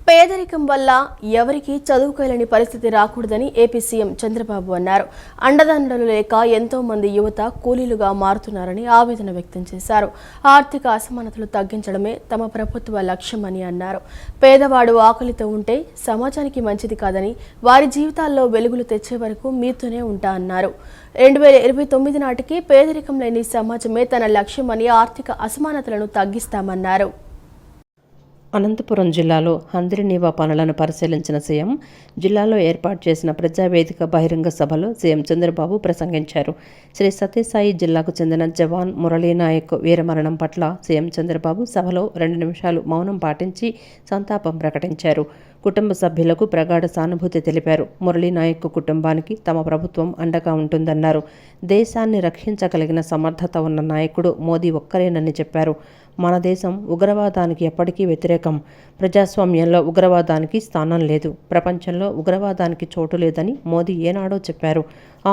పేదరికం వల్ల ఎవరికి చదువుకోలేని పరిస్థితి రాకూడదని ఏపీ సీఎం చంద్రబాబు అన్నారు. అండదండలు లేక ఎంతో మంది యువత కూలీలుగా మారుతున్నారని ఆవేదన వ్యక్తం చేశారు. ఆర్థిక అసమానతలు తగ్గించడమే తమ ప్రభుత్వ లక్ష్యమని అన్నారు. పేదవాడు ఆకలితో ఉంటే సమాజానికి మంచిది కాదని, వారి జీవితాల్లో వెలుగులు తెచ్చే వరకు మీతోనే ఉంటా అన్నారు. 2029 నాటికి పేదరికం లేని సమాజమే తన లక్ష్యమని, ఆర్థిక అసమానతలను తగ్గిస్తామన్నారు. అనంతపురం జిల్లాలో హంద్రినీవా పనులను పరిశీలించిన సీఎం జిల్లాలో ఏర్పాటు చేసిన ప్రజావేదిక బహిరంగ సభలో సీఎం చంద్రబాబు ప్రసంగించారు. శ్రీ సత్యసాయి జిల్లాకు చెందిన జవాన్ మురళీనాయక్ వీరమరణం పట్ల సీఎం చంద్రబాబు సభలో 2 నిమిషాలు మౌనం పాటించి సంతాపం ప్రకటించారు. కుటుంబ సభ్యులకు ప్రగాఢ సానుభూతి తెలిపారు. మురళీనాయక్ కుటుంబానికి తమ ప్రభుత్వం అండగా ఉంటుందన్నారు. దేశాన్ని రక్షించగలిగిన సమర్థత ఉన్న నాయకుడు మోదీ ఒక్కరేనని చెప్పారు. మన దేశం ఉగ్రవాదానికి ఎప్పటికీ వ్యతిరేకం. ప్రజాస్వామ్యంలో ఉగ్రవాదానికి స్థానం లేదు. ప్రపంచంలో ఉగ్రవాదానికి చోటు లేదని మోదీ ఏనాడో చెప్పారు.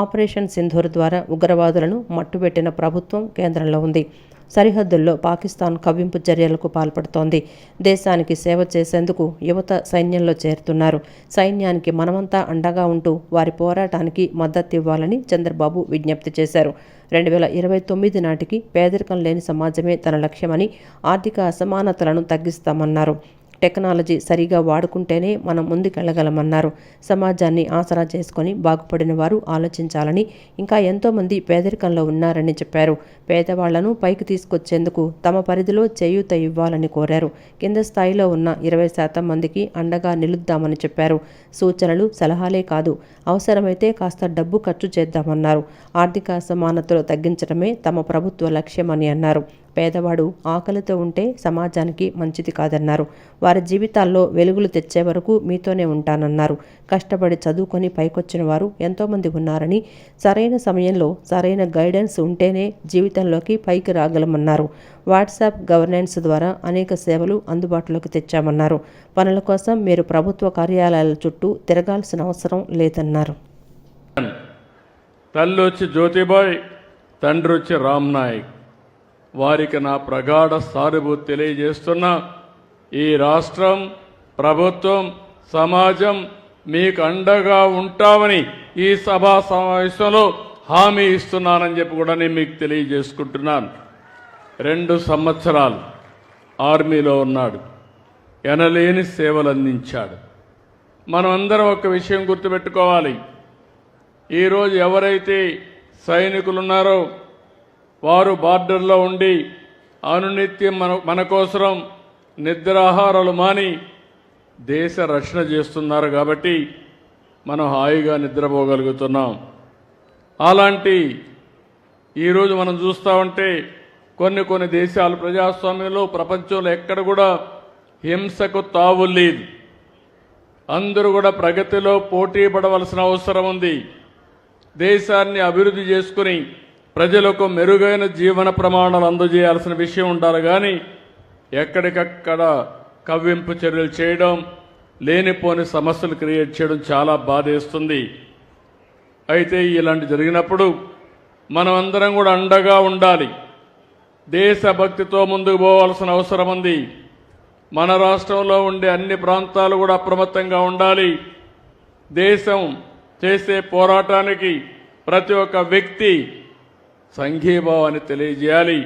ఆపరేషన్ సింధూర్ ద్వారా ఉగ్రవాదులను మట్టుబెట్టిన ప్రభుత్వం కేంద్రంలో ఉంది. సరిహద్దుల్లో పాకిస్తాన్ కవ్వింపు చర్యలకు పాల్పడుతోంది. దేశానికి సేవ చేసేందుకు యువత సైన్యంలో చేరుతున్నారు. సైన్యానికి మనమంతా అండగా ఉంటూ వారి పోరాటానికి మద్దతివ్వాలని చంద్రబాబు విజ్ఞప్తి చేశారు. 2029 నాటికి పేదరికం లేని సమాజమే తన లక్ష్యమని, ఆర్థిక అసమానతలను తగ్గిస్తామన్నారు. టెక్నాలజీ సరిగా వాడుకుంటేనే మనం ముందుకెళ్లగలమన్నారు. సమాజాన్ని ఆసరా చేసుకుని బాగుపడిన వారు ఆలోచించాలని, ఇంకా ఎంతోమంది పేదరికంలో ఉన్నారని చెప్పారు. పేదవాళ్లను పైకి తీసుకొచ్చేందుకు తమ పరిధిలో చేయూత ఇవ్వాలని కోరారు. కింద స్థాయిలో ఉన్న 20% మందికి అండగా నిలుద్దామని చెప్పారు. సూచనలు, సలహాలే కాదు, అవసరమైతే కాస్త డబ్బు ఖర్చు చేద్దామన్నారు. ఆర్థిక అసమానతలు తగ్గించడమే తమ ప్రభుత్వ లక్ష్యమని అన్నారు. పేదవాడు ఆకలితో ఉంటే సమాజానికి మంచిది కాదన్నారు. వారి జీవితాల్లో వెలుగులు తెచ్చే వరకు మీతోనే ఉంటానన్నారు. కష్టపడి చదువుకొని పైకొచ్చిన వారు ఎంతోమంది ఉన్నారని, సరైన సమయంలో సరైన గైడెన్స్ ఉంటేనే జీవితంలోకి పైకి రాగలమన్నారు. వాట్సాప్ గవర్నెన్స్ ద్వారా అనేక సేవలు అందుబాటులోకి తెచ్చామన్నారు. పనుల కోసం మీరు ప్రభుత్వ కార్యాలయాల చుట్టూ తిరగాల్సిన అవసరం లేదన్నారు. తల్లి వచ్చి జ్యోతిబాయ్, తండ్రి వచ్చి రామ్ నాయక్. వారికి నా ప్రగాఢ సానుభూతి తెలియజేస్తున్నా. ఈ రాష్ట్రం, ప్రభుత్వం, సమాజం మీకు అండగా ఉంటామని ఈ సభా సమావేశంలో హామీ ఇస్తున్నానని చెప్పి కూడా నేను మీకు తెలియజేసుకుంటున్నాను. 2 సంవత్సరాలు ఆర్మీలో ఉన్నాడు, ఎనలేని సేవలు అందించాడు. మనం అందరం ఒక విషయం గుర్తుపెట్టుకోవాలి. ఈరోజు ఎవరైతే సైనికులు ఉన్నారో వారు బార్డర్లో ఉండి అనునిత్యం మన కోసం నిద్రాహారాలు మాని దేశ రక్షణ చేస్తున్నారు. కాబట్టి మనం హాయిగా నిద్రపోగలుగుతున్నాం. అలాంటి ఈరోజు మనం చూస్తూ ఉంటే కొన్ని దేశాలు ప్రజాస్వామ్యంలో ప్రపంచంలో ఎక్కడ కూడా హింసకు తావు లేదు. అందరూ కూడా ప్రగతిలో పోటీ పడవలసిన అవసరం ఉంది. దేశాన్ని అభివృద్ధి చేసుకుని ప్రజలకు మెరుగైన జీవన ప్రమాణాలు అందజేయాల్సిన విషయం ఉండాలి. కానీ ఎక్కడికక్కడ కవ్వింపు చర్యలు చేయడం, లేనిపోని సమస్యలు క్రియేట్ చేయడం చాలా బాధేస్తుంది. అయితే ఇలాంటి జరిగినప్పుడు మనం అందరం కూడా అండగా ఉండాలి. దేశభక్తితో ముందుకు పోవాల్సిన అవసరం ఉంది. మన రాష్ట్రంలో ఉండే అన్ని ప్రాంతాలు కూడా అప్రమత్తంగా ఉండాలి. దేశం చేసే పోరాటానికి ప్రతి ఒక్క వ్యక్తి సంఘీభావాన్ని తెలియజేయాలి.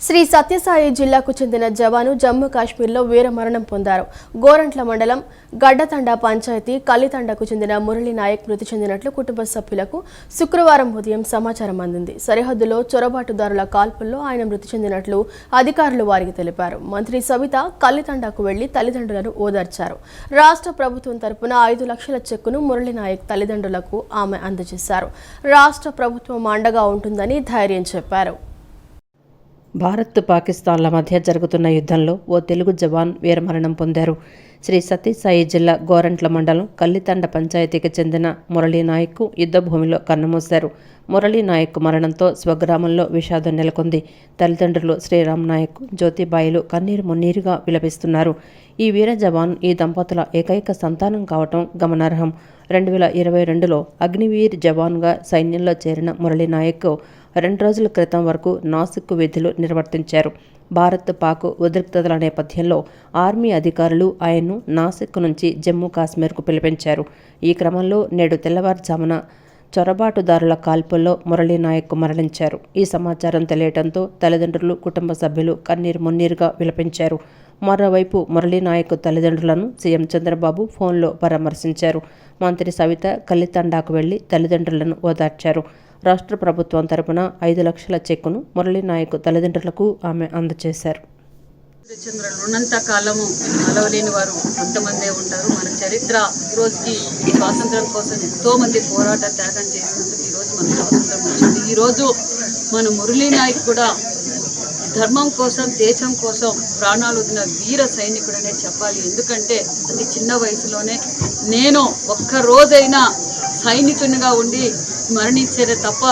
శ్రీ సత్యసాయి జిల్లాకు చెందిన జవాను జమ్మూ కాశ్మీర్లో వీరమరణం పొందారు. గోరంట్ల మండలం గడ్డతండ పంచాయతీ కల్లితండకు చెందిన మురళీ నాయక్ మృతి చెందినట్లు కుటుంబ సభ్యులకు శుక్రవారం ఉదయం సమాచారం అందింది. సరిహద్దులో చొరబాటుదారుల కాల్పుల్లో ఆయన మృతి చెందినట్లు అధికారులు వారికి తెలిపారు. మంత్రి సవిత కల్లితండకు వెళ్లి తల్లిదండ్రులను ఓదార్చారు. రాష్ట్ర ప్రభుత్వం తరపున 5 లక్షల చెక్కును మురళీ నాయక్ తల్లిదండ్రులకు ఆమె అందజేశారు. రాష్ట్ర ప్రభుత్వం అండగా ఉంటుందని ధైర్యం చెప్పారు. భారత్, పాకిస్తాన్ల మధ్య జరుగుతున్న యుద్ధంలో ఓ తెలుగు జవాన్ వీరమరణం పొందారు. శ్రీ సత్యసాయి జిల్లా గోరంట్ల మండలం కల్లితండ పంచాయతీకి చెందిన మురళీ నాయక్ యుద్ధభూమిలో కన్నుమూశారు. మురళీ నాయక్ మరణంతో స్వగ్రామంలో విషాదం నెలకొంది. తల్లిదండ్రులు శ్రీరామ్ నాయక్, జ్యోతిబాయిలు కన్నీరు మున్నీరుగా విలపిస్తున్నారు. ఈ వీర జవాన్ ఈ దంపతుల ఏకైక సంతానం కావటం గమనార్హం. 2022లో అగ్నివీర్ జవాన్గా సైన్యంలో చేరిన మురళీ నాయక్ 2 రోజుల క్రితం వరకు నాసిక్ విధులు నిర్వర్తించారు. భారత్ పాక్ ఉద్రిక్తతల నేపథ్యంలో ఆర్మీ అధికారులు ఆయన్ను నాసిక్ నుంచి జమ్మూ కాశ్మీర్కు పిలిపించారు. ఈ క్రమంలో నేడు తెల్లవారుజామున చొరబాటుదారుల కాల్పుల్లో మురళీ నాయక్ మరణించారు. ఈ సమాచారం తెలియటంతో తల్లిదండ్రులు, కుటుంబ సభ్యులు కన్నీరు మున్నీరుగా విలపించారు. మరోవైపు మురళీ నాయక్ తల్లిదండ్రులను సీఎం చంద్రబాబు ఫోన్లో పరామర్శించారు. మంత్రి సవిత కల్లితండాకు వెళ్లి తల్లిదండ్రులను ఓదార్చారు. రాష్ట్ర ప్రభుత్వం తరపున 5 లక్షల చెక్కును మురళీ నాయక్ తల్లిదండ్రులకు ఆమె అందజేశారు. చంద్రులు ఉన్నంత కాలము అలవలేని వారు కొంతమందే ఉంటారు. మన చరిత్ర ఈరోజుకి స్వాతంత్రం కోసం ఎంతోమంది పోరాట త్యాగం చేసినందుకు ఈరోజు మన స్వాతంత్రం వచ్చింది. ఈరోజు మన మురళీ నాయక్ కూడా ధర్మం కోసం, దేశం కోసం ప్రాణాలు వదిలిన వీర సైనికుడనే చెప్పాలి. ఎందుకంటే అతి చిన్న వయసులోనే నేను ఒక్క రోజైనా సైనికునిగా ఉండి మరణించేదే తప్ప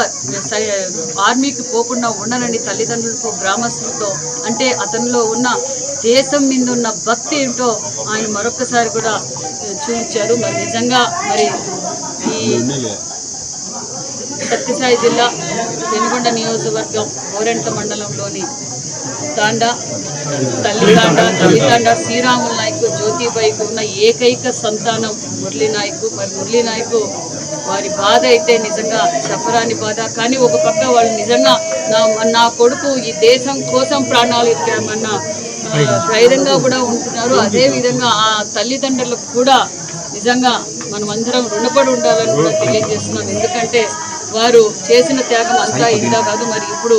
ఆర్మీకి పోకుండా ఉండనని తల్లిదండ్రులతో, గ్రామస్తులతో, అంటే అతనిలో ఉన్న దేశం మీద ఉన్న భక్తి ఏంటో ఆయన మరొకసారి కూడా చూపించారు. మరి నిజంగా మరి ఈ సత్యసాయి జిల్లా పెనుగొండ నియోజకవర్గం గోరెంట్ల మండలంలోని తల్లిదండ శ్రీరాములు నాయక్, జ్యోతిబాయికి ఉన్న ఏకైక సంతానం మురళీ నాయక్. మరి మురళీ నాయక్ వారి బాధ అయితే నిజంగా చెప్పరాని బాధ. కానీ ఒక పక్క వాళ్ళు నిజంగా నా కొడుకు ఈ దేశం కోసం ప్రాణాలు ఇచ్చామన్న ధైర్యంగా కూడా ఉంటున్నారు. అదేవిధంగా ఆ తల్లిదండ్రులకు కూడా నిజంగా మనమందరం రుణపడి ఉండాలని కూడా తెలియజేస్తున్నాం. ఎందుకంటే వారు చేసిన త్యాగం అంతా ఇంతా కాదు. మరి ఇప్పుడు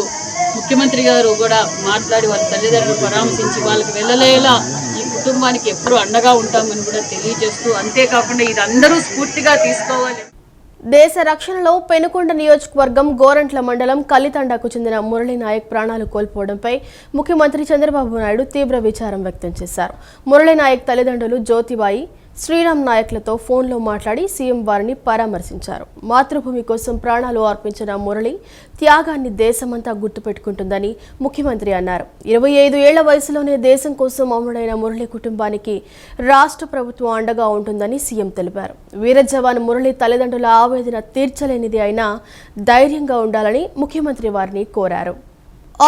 ముఖ్యమంత్రి గారు కూడా మాట్లాడి వాళ్ళ తల్లిదండ్రులు పరామర్శించి వాళ్ళకి వెళ్ళలేలా ఈ కుటుంబానికి ఎప్పుడూ అండగా ఉంటామని కూడా తెలియజేస్తూ, అంతేకాకుండా ఇది అందరూ స్ఫూర్తిగా తీసుకోవాలి. దేశ రక్షణలో పెనుకొండ నియోజకవర్గం గోరంట్ల మండలం కల్లితండాకు చెందిన మురళీ నాయక్ ప్రాణాలు కోల్పోవడంపై ముఖ్యమంత్రి చంద్రబాబు నాయుడు తీవ్ర విచారం వ్యక్తం చేశారు. మురళీ నాయక్ తల్లిదండ్రులు జ్యోతిబాయి, శ్రీరామ్ నాయక్లతో ఫోన్లో మాట్లాడి సీఎం వారిని పరామర్శించారు. మాతృభూమి కోసం ప్రాణాలు అర్పించిన మురళి త్యాగాన్ని దేశమంతా గుర్తుపెట్టుకుంటుందని ముఖ్యమంత్రి అన్నారు. 25 ఏళ్ల వయసులోనే దేశం కోసం అమరుడైన మురళి కుటుంబానికి రాష్ట్ర ప్రభుత్వం అండగా ఉంటుందని సీఎం తెలిపారు. వీర జవాన్ మురళి తల్లిదండ్రుల ఆవేదన తీర్చలేనిది అయినా ధైర్యంగా ఉండాలని ముఖ్యమంత్రి వారిని కోరారు.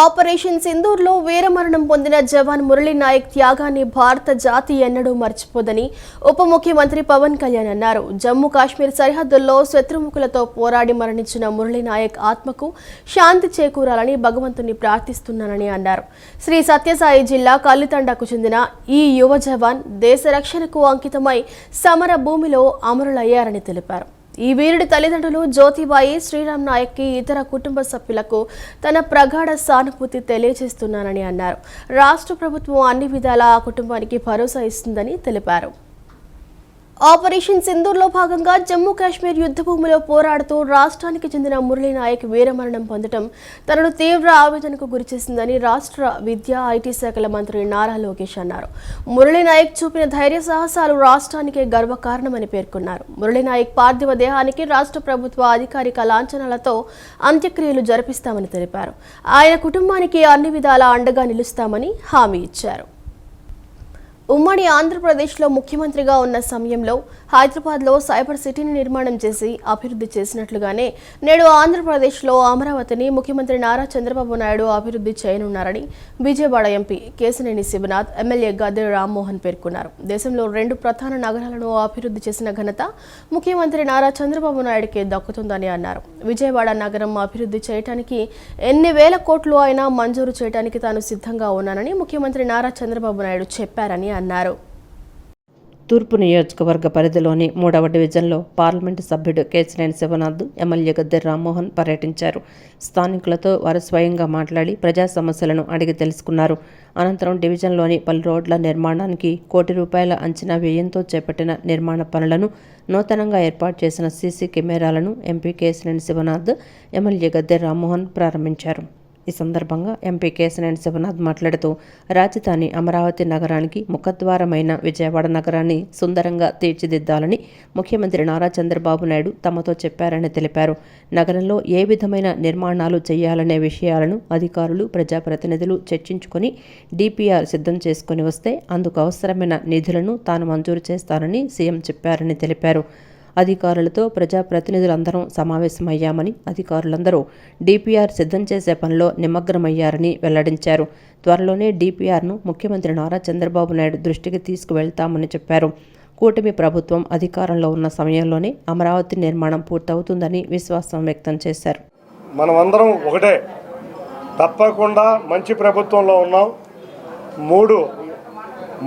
ఆపరేషన్ సింధూర్లో వీరమరణం పొందిన జవాన్ మురళీ నాయక్ త్యాగాన్ని భారత జాతి ఎన్నడూ మర్చిపోదని ఉప ముఖ్యమంత్రి పవన్ కళ్యాణ్ అన్నారు. జమ్మూ కాశ్మీర్ సరిహద్దుల్లో శత్రుముఖులతో పోరాడి మరణించిన మురళీ నాయక్ ఆత్మకు శాంతి చేకూరాలని భగవంతుని ప్రార్థిస్తున్నానని అన్నారు. శ్రీ సత్యసాయి జిల్లా కల్లితండాకు చెందిన ఈ యువ జవాన్ దేశ రక్షణకు అంకితమై సమర భూమిలో అమరులయ్యారని తెలిపారు. ఈ వీరుడి తల్లిదండ్రులు జ్యోతిబాయి, శ్రీరామ్ నాయక్కి ఇతర కుటుంబ సభ్యులకు తన ప్రగాఢ సానుభూతి తెలియజేస్తున్నానని అన్నారు. రాష్ట్ర ప్రభుత్వం అన్ని విధాలా ఆ కుటుంబానికి భరోసా ఇస్తుందని తెలిపారు. ఆపరేషన్ సింధూర్లో భాగంగా జమ్మూ కాశ్మీర్ యుద్ధభూమిలో పోరాడుతూ రాష్ట్రానికి చెందిన మురళీ నాయక్ వీరమరణం పొందడం తనను తీవ్ర ఆవేదనకు గురిచేసిందని రాష్ట్ర విద్యా, ఐటీ శాఖల మంత్రి నారా లోకేష్ అన్నారు. మురళీ నాయక్ చూపిన ధైర్య సాహసాలు రాష్ట్రానికే గర్వకారణమని పేర్కొన్నారు. మురళీ నాయక్ పార్థివ దేహానికి రాష్ట్ర ప్రభుత్వ అధికారిక లాంఛనాలతో అంత్యక్రియలు జరిపిస్తామని తెలిపారు. ఆయన కుటుంబానికి అన్ని విధాలా అండగా నిలుస్తామని హామీ ఇచ్చారు. ఉమ్మడి ఆంధ్రప్రదేశ్లో ముఖ్యమంత్రిగా ఉన్న సమయంలో హైదరాబాద్లో సైబర్ సిటీని నిర్మాణం చేసి అభివృద్ధి చేసినట్లుగానే నేడు ఆంధ్రప్రదేశ్లో అమరావతిని ముఖ్యమంత్రి నారా చంద్రబాబు నాయుడు అభివృద్ధి చేయనున్నారని విజయవాడ ఎంపీ కేశినేని శివనాథ్, ఎమ్మెల్యే గద్దె రామ్మోహన్ పేర్కొన్నారు. దేశంలో 2 ప్రధాన నగరాలను అభివృద్ధి చేసిన ఘనత ముఖ్యమంత్రి నారా చంద్రబాబు నాయుడుకే దక్కుతుందని అన్నారు. విజయవాడ నగరం అభివృద్ధి చేయడానికి ఎన్ని వేల కోట్లు అయినా మంజూరు చేయడానికి తాను సిద్ధంగా ఉన్నానని ముఖ్యమంత్రి నారా చంద్రబాబు నాయుడు చెప్పారని అన్నారు. తూర్పు నియోజకవర్గ పరిధిలోని 3వ డివిజన్లో పార్లమెంటు సభ్యుడు కేశినేని శివనాథ్, ఎమ్మెల్యే గద్దె రామ్మోహన్ పర్యటించారు. స్థానికులతో వారు స్వయంగా మాట్లాడి ప్రజా సమస్యలను అడిగి తెలుసుకున్నారు. అనంతరం డివిజన్లోని పలు రోడ్ల నిర్మాణానికి ₹1 కోటి అంచనా వ్యయంతో చేపట్టిన నిర్మాణ పనులను, నూతనంగా ఏర్పాటు చేసిన సీసీ కెమెరాలను ఎంపీ కేశినేని శివనాథ్, ఎమ్మెల్యే గద్దె రామ్మోహన్ ప్రారంభించారు. ఈ సందర్భంగా ఎంపీ కేశినేని శివనాథ్ మాట్లాడుతూ రాజధాని అమరావతి నగరానికి ముఖద్వారమైన విజయవాడ నగరాన్ని సుందరంగా తీర్చిదిద్దాలని ముఖ్యమంత్రి నారా చంద్రబాబు నాయుడు తమతో చెప్పారని తెలిపారు. నగరంలో ఏ విధమైన నిర్మాణాలు చేయాలనే విషయాలను అధికారులు, ప్రజాప్రతినిధులు చర్చించుకొని డిపిఆర్ సిద్ధం చేసుకుని వస్తే అందుకు అవసరమైన నిధులను తాను మంజూరు చేస్తానని సీఎం చెప్పారని తెలిపారు. అధికారులతో ప్రజాప్రతినిధులందరం సమావేశమయ్యామని, అధికారులందరూ డిపిఆర్ సిద్ధం చేసే పనిలో నిమగ్నమయ్యారని వెల్లడించారు. త్వరలోనే డిపిఆర్ను ముఖ్యమంత్రి నారా చంద్రబాబు నాయుడు దృష్టికి తీసుకువెళ్తామని చెప్పారు. కూటమి ప్రభుత్వం అధికారంలో ఉన్న సమయంలోనే అమరావతి నిర్మాణం పూర్తవుతుందని విశ్వాసం వ్యక్తం చేశారు. మనమందరం ఒకటే, తప్పకుండా మంచి ప్రభుత్వంలో ఉన్నాం.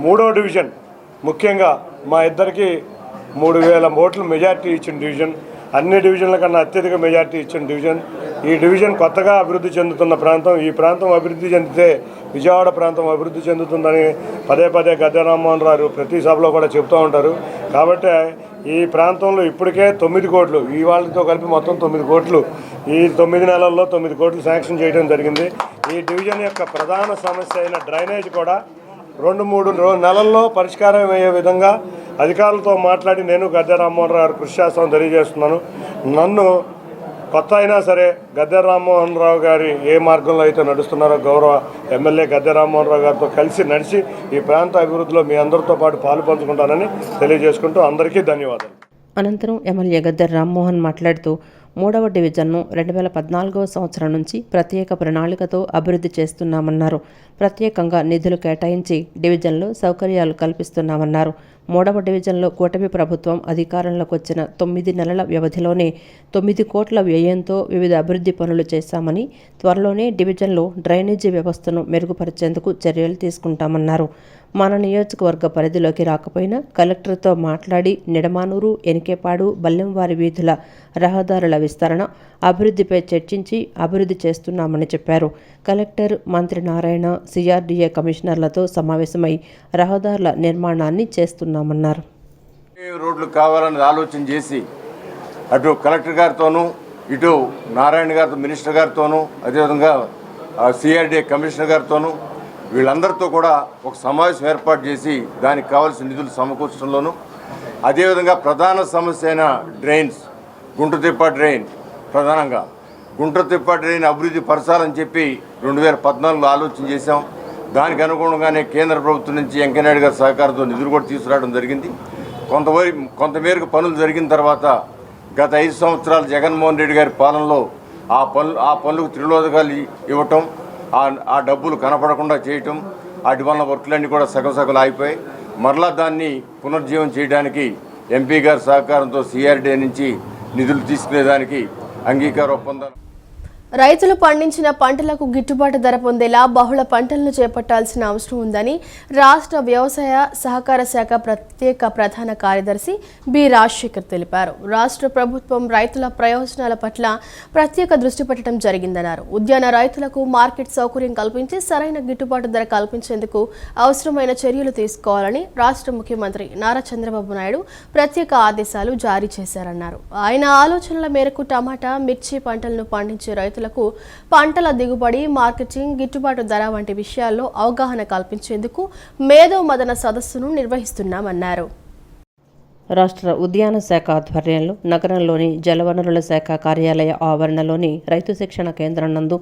మూడో డివిజన్ ముఖ్యంగా మా ఇద్దరికి 3000 ఓట్లు మెజార్టీ ఇచ్చిన డివిజన్, అన్ని డివిజన్ల కన్నా అత్యధిక మెజార్టీ ఇచ్చిన డివిజన్. ఈ డివిజన్ కొత్తగా అభివృద్ధి చెందుతున్న ప్రాంతం. ఈ ప్రాంతం అభివృద్ధి చెందితే విజయవాడ ప్రాంతం అభివృద్ధి చెందుతుందని పదే గద్దె రామ్మోహన్ రావు ప్రతి సభలో కూడా చెప్తూ ఉంటారు. కాబట్టి ఈ ప్రాంతంలో ఇప్పటికే 9 కోట్లు, ఈ వాళ్ళతో కలిపి మొత్తం 9 కోట్లు, ఈ 9 నెలల్లో 9 కోట్లు శాంక్షన్ చేయడం జరిగింది. ఈ డివిజన్ యొక్క ప్రధాన సమస్య అయిన డ్రైనేజ్ కూడా 2-3 నెలల్లో పరిష్కారం అయ్యే విధంగా అధికారులతో మాట్లాడి నేను గద్దె రామ్మోహన్ రావు కృషి చేస్తామని తెలియజేస్తున్నాను. నన్ను కొత్త అయినా సరే గద్దె రామ్మోహన్ రావు గారి ఏ మార్గంలో అయితే నడుస్తున్నారో గౌరవ ఎమ్మెల్యే గద్దె రామ్మోహన్ రావు గారితో కలిసి నడిచి ఈ ప్రాంత అభివృద్ధిలో మీ అందరితో పాటు పాలు పంచుకుంటానని తెలియజేసుకుంటూ అందరికీ ధన్యవాదాలు. అనంతరం ఎమ్మెల్యే గద్దె రామ్మోహన్ మాట్లాడుతూ 3వ డివిజన్ను 2014వ సంవత్సరం నుంచి ప్రత్యేక ప్రణాళికతో అభివృద్ధి చేస్తున్నామన్నారు. ప్రత్యేకంగా నిధులు కేటాయించి డివిజన్లో సౌకర్యాలు కల్పిస్తున్నామన్నారు. 3వ డివిజన్లో కూటమి ప్రభుత్వం అధికారంలోకి వచ్చిన 9 నెలల వ్యవధిలోనే 9 కోట్ల వ్యయంతో వివిధ అభివృద్ధి పనులు చేశామని, త్వరలోనే డివిజన్లో డ్రైనేజీ వ్యవస్థను మెరుగుపరిచేందుకు చర్యలు తీసుకుంటామన్నారు. మన నియోజకవర్గ పరిధిలోకి రాకపోయినా కలెక్టర్తో మాట్లాడి నిడమానూరు, ఎనికేపాడు, బల్లెంవారి వీధుల రహదారుల విస్తరణ, అభివృద్ధిపై చర్చించి అభివృద్ధి చేస్తున్నామని చెప్పారు. కలెక్టర్, మంత్రి నారాయణ, సిఆర్డీఏ కమిషనర్లతో సమావేశమై రహదారుల నిర్మాణాన్ని చేస్తున్నామన్నారు. రోడ్లు కావాలని ఆలోచన చేసి అటు కలెక్టర్ గారితోనూ, ఇటు నారాయణ గారితో, మినిస్టర్ గారితోనూ, అదేవిధంగా సిఆర్డీఏ కమిషనర్ గారితోనూ వీళ్ళందరితో కూడా ఒక సమావేశం ఏర్పాటు చేసి దానికి కావాల్సిన నిధులు సమకూర్చడంలోనూ, అదేవిధంగా ప్రధాన సమస్య అయిన డ్రైన్స్, గుంటతిప్ప డ్రైన్, ప్రధానంగా గుంటతిప్ప డ్రైన్ అభివృద్ధి పరచాలని చెప్పి 2014లో ఆలోచన చేశాం. దానికి అనుగుణంగానే కేంద్ర ప్రభుత్వం నుంచి వెంకయ్యనాయుడు గారి సహకారంతో నిధులు కూడా తీసుకురావడం జరిగింది. కొంతమేరకు పనులు జరిగిన తర్వాత గత 5 సంవత్సరాలు జగన్మోహన్ రెడ్డి గారి పాలనలో ఆ పనులకు త్రిలోదకాలు ఇవ్వటం, ఆ డబ్బులు కనపడకుండా చేయటం, వాటి వలన వర్కులన్నీ కూడా సగం ఆగిపోయి మరలా దాన్ని పునర్జీవం చేయడానికి ఎంపీ గారి సహకారంతో సిఆర్డీఏ నుంచి నిధులు తీసుకునేదానికి అంగీకార ఒప్పందాలు. రైతులు పండించిన పంటలకు గిట్టుబాటు ధర పొందేలా బహుళ పంటలను చేపట్టాల్సిన అవసరం ఉందని రాష్ట్ర వ్యవసాయ సహకార శాఖ ప్రత్యేక ప్రధాన కార్యదర్శి బి రాజశేఖర్ తెలిపారు. రాష్ట్ర ప్రభుత్వం రైతుల ప్రయోజనాల పట్ల ప్రత్యేక దృష్టి పెట్టడం జరిగిందన్నారు. ఉద్యాన రైతులకు మార్కెట్ సౌకర్యం కల్పించి సరైన గిట్టుబాటు ధర కల్పించేందుకు అవసరమైన చర్యలు తీసుకోవాలని రాష్ట్ర ముఖ్యమంత్రి నారా చంద్రబాబు నాయుడు ప్రత్యేక ఆదేశాలు జారీ చేశారన్నారు. ఆయన ఆలోచనల మేరకు టమాటా, మిర్చి పంటలను పండించే రైతులకు పంటల దిగుబడి, మార్కెటింగ్, గిట్టుబాటు ధర వంటి విషయాల్లో అవగాహన కల్పించేందుకు మేధో మదన సదస్సును నిర్వహిస్తున్నామన్నారు. రాష్ట్ర ఉద్యాన శాఖ ఆధ్వర్యంలో నగరంలోని జలవనరుల శాఖ కార్యాలయ ఆవరణలోని రైతు శిక్షణ కేంద్రం నందు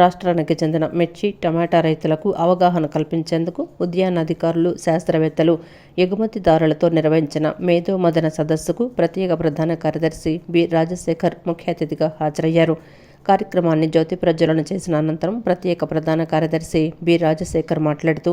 రాష్ట్రానికి చెందిన మిర్చి, టమాటా రైతులకు అవగాహన కల్పించేందుకు ఉద్యాన అధికారులు, శాస్త్రవేత్తలు, ఎగుమతిదారులతో నిర్వహించిన మేధో మదన సదస్సుకు ప్రత్యేక ప్రధాన కార్యదర్శి బి రాజశేఖర్ ముఖ్య అతిథిగా హాజరయ్యారు. కార్యక్రమాన్ని జ్యోతి ప్రజ్వలన చేసిన అనంతరం ప్రత్యేక ప్రధాన కార్యదర్శి బి రాజశేఖర్ మాట్లాడుతూ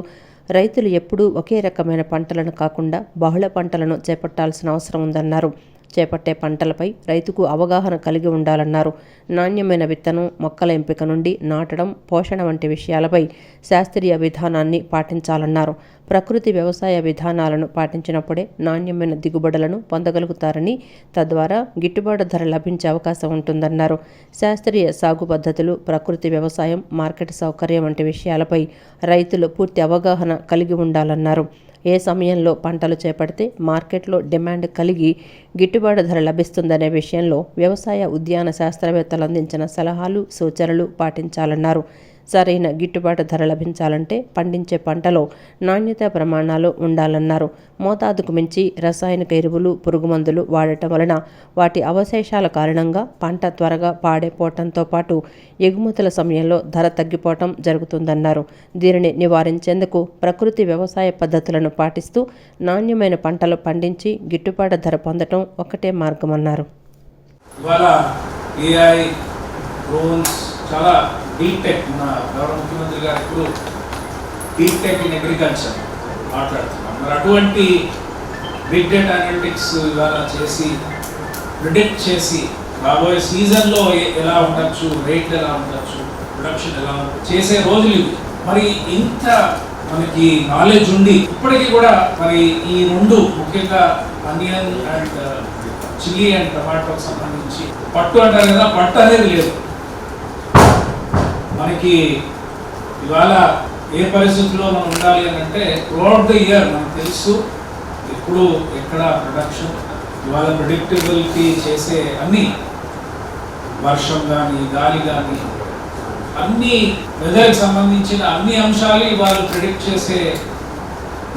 రైతులు ఎప్పుడూ ఒకే రకమైన పంటలను కాకుండా బహుళ పంటలను చేపట్టాల్సిన అవసరం ఉందన్నారు. చేపట్టే పంటలపై రైతుకు అవగాహన కలిగి ఉండాలన్నారు. నాణ్యమైన విత్తనం, మొక్కల ఎంపిక నుండి నాటడం, పోషణ వంటి విషయాలపై శాస్త్రీయ విధానాన్ని పాటించాలన్నారు. ప్రకృతి వ్యవసాయ విధానాలను పాటించినప్పుడే నాణ్యమైన దిగుబడులను పొందగలుగుతారని, తద్వారా గిట్టుబాటు ధర లభించే అవకాశం ఉంటుందన్నారు. శాస్త్రీయ సాగు పద్ధతులు, ప్రకృతి వ్యవసాయం, మార్కెట్ సౌకర్యం వంటి విషయాలపై రైతులు పూర్తి అవగాహన కలిగి ఉండాలన్నారు. ఏ సమయంలో పంటలు చేపడితే మార్కెట్లో డిమాండ్ కలిగి గిట్టుబాటు ధర లభిస్తుందనే విషయంలో వ్యవసాయ ఉద్యాన శాస్త్రవేత్తలు అందించిన సలహాలు, సూచనలు పాటించాలన్నారు. సరైన గిట్టుబాటు ధర లభించాలంటే పండించే పంటలో నాణ్యతా ప్రమాణాలు ఉండాలన్నారు. మోతాదుకు మించి రసాయనిక ఎరువులు, పురుగుమందులు వాడటం వలన వాటి అవశేషాల కారణంగా పంట త్వరగా పాడైపోవటంతో పాటు ఎగుమతుల సమయంలో ధర తగ్గిపోవటం జరుగుతుందన్నారు. దీనిని నివారించేందుకు ప్రకృతి వ్యవసాయ పద్ధతులను పాటిస్తూ నాణ్యమైన పంటలు పండించి గిట్టుబాటు ధర పొందటం ఒకటే మార్గమన్నారు. ఇవాళ ఏఐ, డ్రోన్స్, చాలా డీప్ టెక్, మన గౌరవ ముఖ్యమంత్రి గారు ఇప్పుడు డీప్ టెక్ ఇన్ అగ్రికల్చర్ మాట్లాడుతున్నాం. మరి అటువంటి బిగ్ డేటా అనలిటిక్స్ ఇవాళ చేసి ప్రిడిక్ట్ చేసి రాబోయే సీజన్లో ఎలా ఉండొచ్చు, రేట్లు ఎలా ఉండొచ్చు, ప్రొడక్షన్ ఎలా ఉండొచ్చు చేసే రోజులు ఇవి. మరి ఇంత మనకి నాలెడ్జ్ ఉండి ఇప్పటికీ కూడా మరి ఈ రెండు ముఖ్యంగా ఆనియన్ అండ్ చిల్లీ అండ్ టమాటోకి సంబంధించి పట్టు అంటారు కదా, పట్టు అనేది లేదు మనకి. ఇవాళ ఏ పరిస్థితుల్లో మనం ఉండాలి అని అంటే త్రూఅవుట్ ద ఇయర్ మనకు తెలుసు ఎప్పుడు ఎక్కడ ప్రొడక్షన్. ఇవాళ ప్రిడిక్టబిలిటీ చేసే అన్ని వర్షం కానీ, గాలి కానీ, అన్ని వెదర్కి సంబంధించిన అన్ని అంశాలు ఇవాళ ప్రిడిక్ట్ చేసే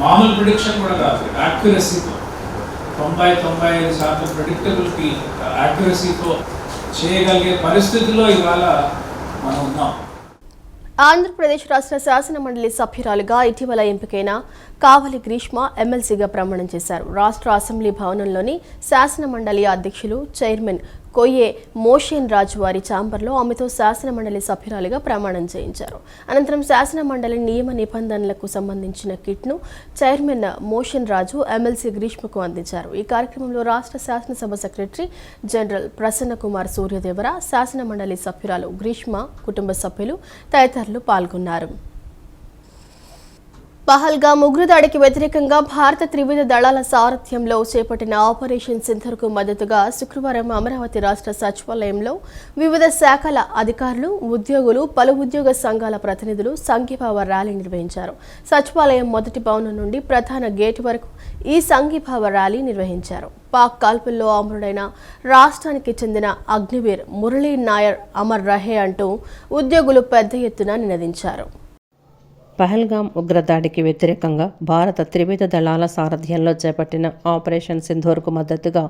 మామూలు ప్రిడిక్షన్ కూడా కాదు, యాక్యురసీతో 90-95% ప్రిడిక్టబిలిటీ యాక్యురసీతో చేయగలిగే పరిస్థితుల్లో ఇవాళ మనం ఉన్నాం. ఆంధ్రప్రదేశ్ రాష్ట్ర శాసన మండలి సభ్యురాలుగా ఇటీవల ఎంపికైన కావలి గ్రీష్మ ఎమ్మెల్సీగా ప్రమాణం చేశారు. రాష్ట్ర అసెంబ్లీ భవనంలోని శాసన మండలి అధ్యక్షులు చైర్మన్ కొయ్యే మోషన్ రాజు వారి ఛాంబర్లో ఆమెతో శాసన మండలి సభ్యురాలిగా ప్రమాణం చేయించారు. అనంతరం శాసన మండలి నియమ నిబంధనలకు సంబంధించిన కిట్ను చైర్మన్ మోషన్ రాజు ఎమ్మెల్సీ గ్రీష్మకు అందించారు. ఈ కార్యక్రమంలో రాష్ట్ర శాసనసభ సెక్రటరీ జనరల్ ప్రసన్న కుమార్ సూర్యదేవర, శాసన మండలి సభ్యురాలు గ్రీష్మ కుటుంబ సభ్యులు తదితరులు పాల్గొన్నారు. పహల్గామ్ ఉగ్రదాడికి వ్యతిరేకంగా భారత త్రివిధ దళాల సారథ్యంలో చేపట్టిన ఆపరేషన్ సింధూర్కు మద్దతుగా శుక్రవారం అమరావతి రాష్ట్ర సచివాలయంలో వివిధ శాఖల అధికారులు, ఉద్యోగులు, పలు ఉద్యోగ సంఘాల ప్రతినిధులు సంఘీభావ ర్యాలీ నిర్వహించారు. సచివాలయం మొదటి భవనం నుండి ప్రధాన గేటు వరకు ఈ సంఘీభావ ర్యాలీ నిర్వహించారు. పాక్ కాల్పుల్లో అమరుడైన రాష్ట్రానికి చెందిన అగ్నివీర్ మురళీ నాయర్ అమర్ రహే అంటూ ఉద్యోగులు పెద్ద ఎత్తున నినదించారు. పహల్గామ్ ఉగ్రదాడికి వ్యతిరేకంగా భారత త్రివిధ దళాల సారథ్యంలో చేపట్టిన ఆపరేషన్ సింధూర్కు మద్దతుగా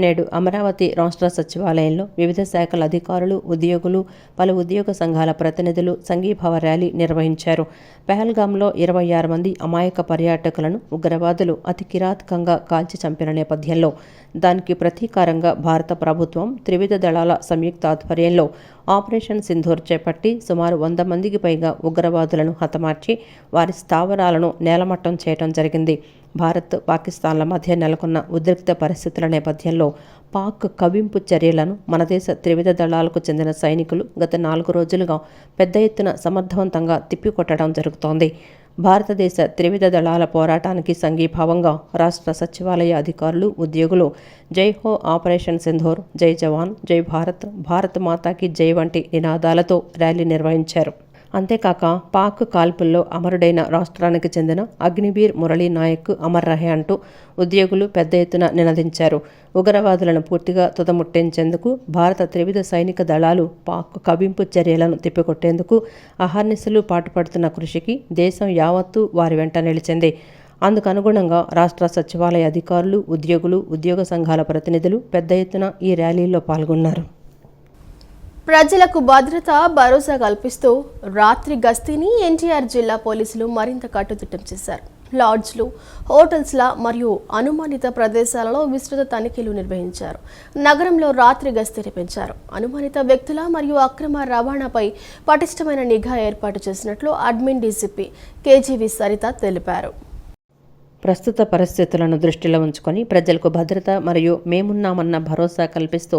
నేడు అమరావతి రాష్ట్ర సచివాలయంలో వివిధ శాఖల అధికారులు, ఉద్యోగులు, పలు ఉద్యోగ సంఘాల ప్రతినిధులు సంఘీభావ ర్యాలీ నిర్వహించారు. పహల్గామ్లో 26 మంది అమాయక పర్యాటకులను ఉగ్రవాదులు అతి కిరాతకంగా కాల్చి చంపిన నేపథ్యంలో దానికి ప్రతీకారంగా భారత ప్రభుత్వం త్రివిధ దళాల సంయుక్త ఆధ్వర్యంలో ఆపరేషన్ సింధూర్ చేపట్టి సుమారు 100 మందికి పైగా ఉగ్రవాదులను హతమార్చి వారి స్థావరాలను నేలమట్టం చేయడం జరిగింది. భారత్, పాకిస్తాన్ల మధ్య నెలకొన్న ఉద్రిక్త పరిస్థితుల నేపథ్యంలో పాక్ కవ్వింపు చర్యలను మన దేశ త్రివిధ దళాలకు చెందిన సైనికులు గత 4 రోజులుగా పెద్ద ఎత్తున సమర్థవంతంగా తిప్పికొట్టడం జరుగుతోంది. భారతదేశ త్రివిధ దళాల పోరాటానికి సంఘీభావంగా రాష్ట్ర సచివాలయ అధికారులు, ఉద్యోగులు జై హో ఆపరేషన్ సింధూర్, జై జవాన్, జై భారత్, భారత్ మాతాకి జై వంటి నినాదాలతో ర్యాలీ నిర్వహించారు. అంతేకాక పాక్ కాల్పుల్లో అమరుడైన రాష్ట్రానికి చెందిన అగ్నివీర్ మురళీ నాయక్ అమర్ రహే అంటూ ఉద్యోగులు పెద్ద ఎత్తున నినదించారు. ఉగ్రవాదులను పూర్తిగా తుదముట్టించేందుకు భారత త్రివిధ సైనిక దళాలు పాక్ కవ్వింపు చర్యలను తిప్పికొట్టేందుకు అహర్నిశలు పాటుపడుతున్న కృషికి దేశం యావత్తూ వారి వెంట నిలిచింది. అందుకనుగుణంగా రాష్ట్ర సచివాలయ అధికారులు, ఉద్యోగులు, ఉద్యోగ సంఘాల ప్రతినిధులు పెద్ద ఎత్తున ఈ ర్యాలీలో పాల్గొన్నారు. ప్రజలకు భద్రత, భరోసా కల్పిస్తూ రాత్రి గస్తీని ఎన్టీఆర్ జిల్లా పోలీసులు మరింత కట్టుదిట్టం చేశారు. లాడ్జ్లు, హోటల్స్ల మరియు అనుమానిత ప్రదేశాలలో విస్తృత తనిఖీలు నిర్వహించారు. నగరంలో రాత్రి గస్తీని పెంచారు. అనుమానిత వ్యక్తుల మరియు అక్రమ రవాణాపై పటిష్టమైన నిఘా ఏర్పాటు చేసినట్లు అడ్మిన్ డీసీపీ కేజీవి సరిత తెలిపారు. ప్రస్తుత పరిస్థితులను దృష్టిలో ఉంచుకొని ప్రజలకు భద్రత మరియు మేమున్నామన్న భరోసా కల్పిస్తూ